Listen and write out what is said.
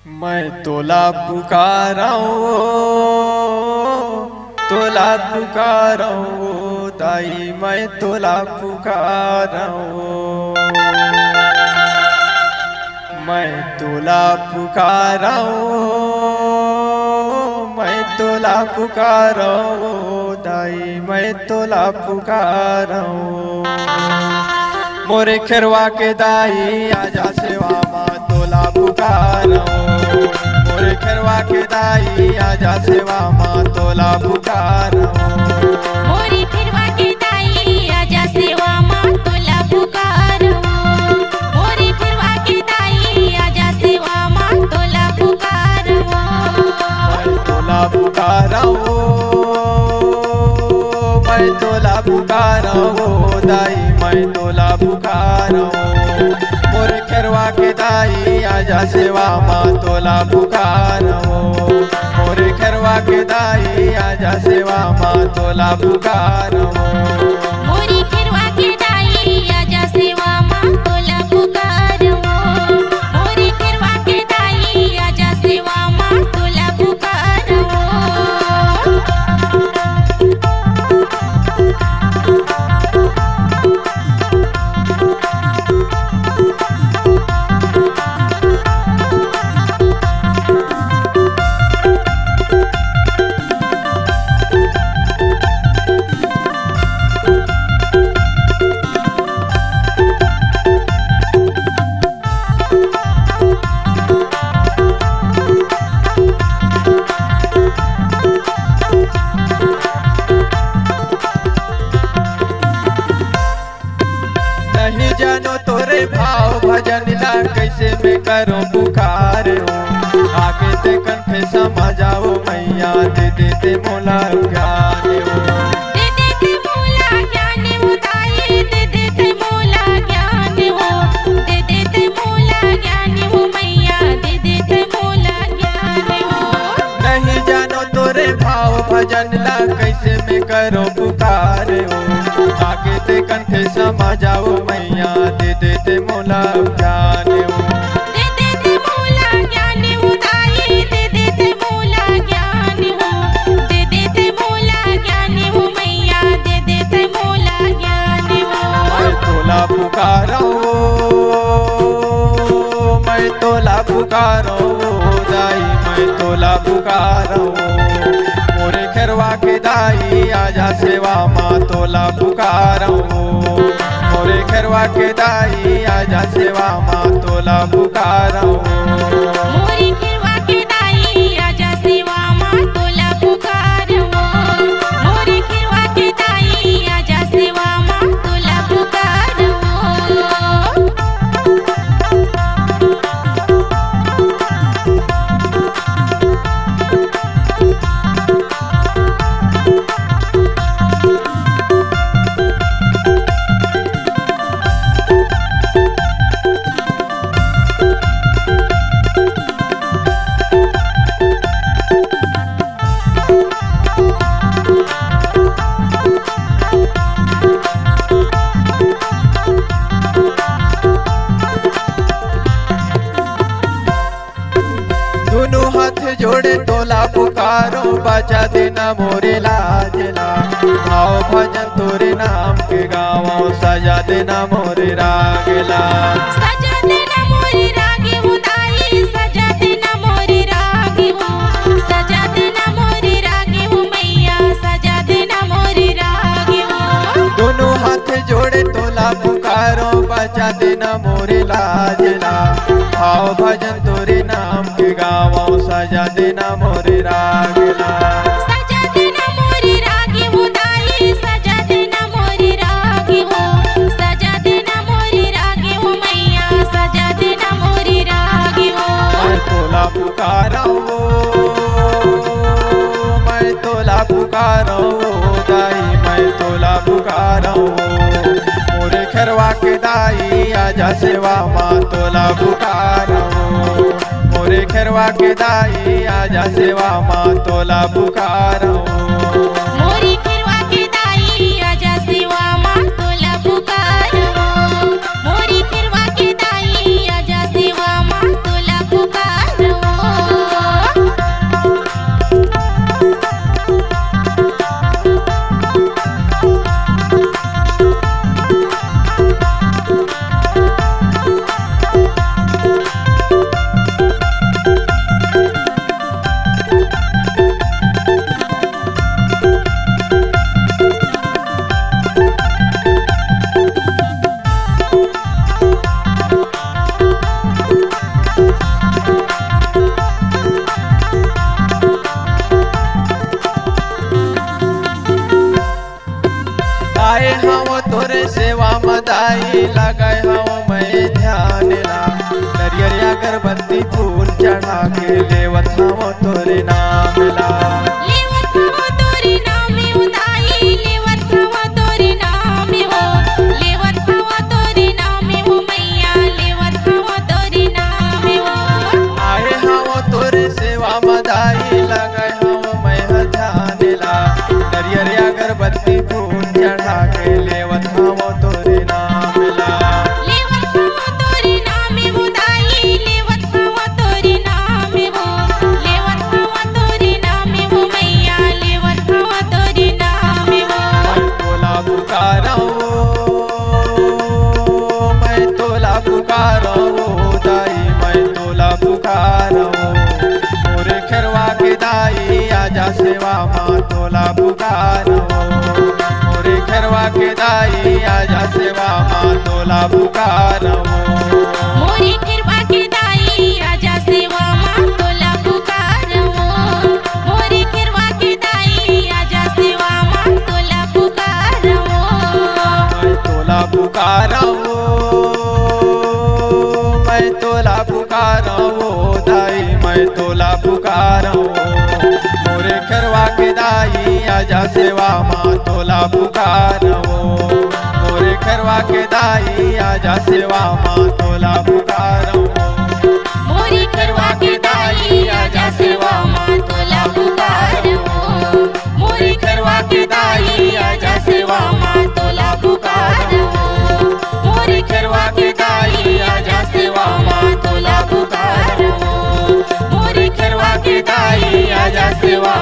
मैं तोला पुकाराऊं, तोला पुकाराऊं दाई, मैं तोला पुकाराऊं, मैं तोला पुकाराऊं, मैं तोला पुकाराऊं दाई, मैं तोला पुकाराऊं। मोरे खेरवा के दाई आजा सेवा माँ तोला पुकाराऊं, मोरे खेरवा के दाई आजा सेवा माँ तोला पुकाराऊं, मोरी फिरवा के दाई आजा सेवा माँ तोला पुकाराऊं, मोरी फिरवा के दाई आजा सेवा माँ तोला पुकाराऊं। मैं तोला पुकाराऊं, मैं तोला पुकाराऊं दाई, मैं तोला पुकाराऊं, मोरे खेरवा के दाई आजा सेवा माँ तोला पुकाराऊं, मोरे खेरवा के दाई आजा सेवा माँ तोला पुकाराऊं। मोरी फिरवा के दाई आजा सेवा माँ तोला पुकाराऊं, मोरी फिरवा के दाई आजा सेवा माँ तोला पुकाराऊं। नहीं जानो तोरे भाव भजन ला कैसे मैं करूं पुकार हो, आगे ते कंठे समा जाओ मैया दे देते मोला ज्ञान हो, दे देते मोला ज्ञान हो दाई, दे देते मोला ज्ञान हो, दे देते मोला ज्ञान हो मैया, दे देते मोला ज्ञान हो। नहीं जानो तोरे भाव भजन ला कैसे मैं करूं पुकार हो, आगे ते कंठे समा जाओ मैया दे देते मोला ज्ञान हो, दे देते मोला ज्ञान हो दाई, दे देते मोला ज्ञान हो, दे देते मोला ज्ञान हो मैया, दे देते मोला ज्ञान हो। मैं तोला पुकाराऊं, मैं तोला पुकाराऊं दाई, मैं तोला पुकाराऊं, मोरे खेरवा के दाई आजा सेवा माँ तोला पुकाराऊं, मोरे खेरवा के दाई आजा सेवा माँ तोला पुकाराऊं। मोरी फिरवा के दाई आजा सेवा माँ तोला पुकाराऊं, मोरी फिरवा के दाई आजा सेवा माँ तोला पुकाराऊं। दोनों हाथ जोड़े तोला पुकारो, बचा देना मोरे लाजला, आओ भजन तोरे नाम के गाँव, सजा देना मोरे रागला, सजा देना मोरी रागी हो दाई, सजा देना मोरी रागी हो, सजा देना मोरी रागी हो मैया, सजा देना मोरी रागी हो। दोनों हाथ जोड़े तोला पुकारो, बचा देना मोरे लाजला, आओ भजन तोरे नाम के गाँव, सजा देना मोरे रागला, सजा देना मोरी रागी हो दाई, सजा देना मोरी रागी हो, सजा देना मोरी रागी हो मैया, सजा देना मोरी रागी हो। मैं तोला पुकाराऊं, मैं तोला पुकाराऊं दाई, मैं तोला पुकाराऊं, मोरे खेरवा के दाई आजा सेवा माँ तोला पुकाराऊं, मोरे खेरवा के दाई आजा सेवा माँ तोला पुकाराऊं। मोरी फिरवा के दाई आजा सेवा माँ तोला पुकाराऊं, मोरी फिरवा के दाई आजा सेवा माँ तोला पुकाराऊं। दाई लगाए हूँ मैं ध्यान ला नरियर अगरबत्ती फूल चढ़ा के लेवत हूँ तोरे नाम ला लेवत हवा तोरे नामे हो दाई लेवत हवा तोरे नामे हो लेवत हवा तोरे नामे हो मैया लेवत हवा तोरे नामे हो आए हूँ तोरे सेवा मदाई लगाए हूँ मैं ध्यान ला नरियर अगरबत्ती फूल चढ़ा के लेवत हूँ तोरे नाम ला लेवत हवा तोरे नामे हो दाई लेवत हवा तोरे नामे हो लेवत हवा तोरे नामे हो मैया लेवत हवा तोरे नामे हो मैं तोला पुकारो मैं तोला पुकारो दाई मैं तोला पुकारो मोरे खरवा के दाई आजा सेवा माँ तोला पुकारो मोरे खरवा के दाई आजा सेवा माँ तोला पुकारो मोरी खिरवा के दाई आजा सेवा माँ तोला पुकारो मोरी खिरवा के दाई आजा सेवा माँ तोला पुकारो मैं तोला पुकारो मैं तोला पुकारो दाई मैं तोला पुकारो मोरे खरवा के दाई आजा सेवा माँ तोला पुकारो मोरे खरवा के दाई आजा सेवा माँ तोला पुकारो मोरी खिरवा के दाई आजा सेवा माँ तोला पुकारो मोरी खिरवा के दाई आजा सेवा माँ तोला पुकारो मोरी खिरवा के दाई आजा सेवा माँ तोला पुकारो मोरी खिरवा के दाई आजा सेवा